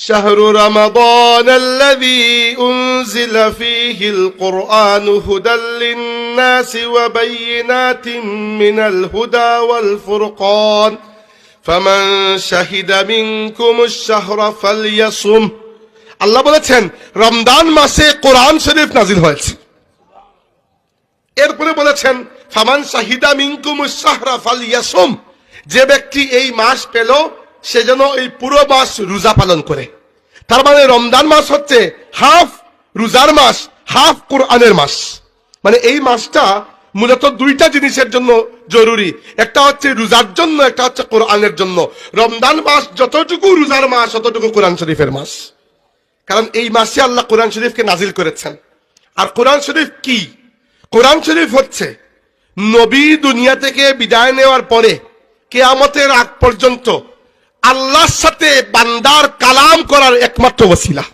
شهر رمضان الذي أنزل فيه القرآن هدى للناس وبينات من الهدى والفرقان فمن شهد منكم الشهر فليصم আল্লাহ বলেছেন রমজান মাসে কোরআন শরীফ নাজিল হয়েছে। এরপরে বলেছেন ফামান শাহিদা মিনকুমুশ শাহরা ফালইয়াসুম, যে ব্যক্তি এই মাস পেল সে যেন এই পুরো মাস রোজা পালন করে। তার মানে রমজান মাস হচ্ছে হাফ রোজার মাস, হাফ কোরআনের মাস। মানে এই মাসটা মূলত দুইটা জিনিসের জন্য জরুরি, একটা হচ্ছে রোজার জন্য, একটা হচ্ছে কোরআনের জন্য। রমজান মাস যতটুকু রোজার মাস ততটুকু কোরআন শরীফের মাস, কারণ এই মাসে আল্লাহ কোরআন শরীফকে নাজিল করেছেন। আর কোরআন শরীফ কি? কোরআন শরীফ হচ্ছে নবী দুনিয়া থেকে বিদায় নেওয়ার পরে কিয়ামতের আগ পর্যন্ত আল্লাহর সাথে বান্দার কালাম করার একমাত্র ওসিলা।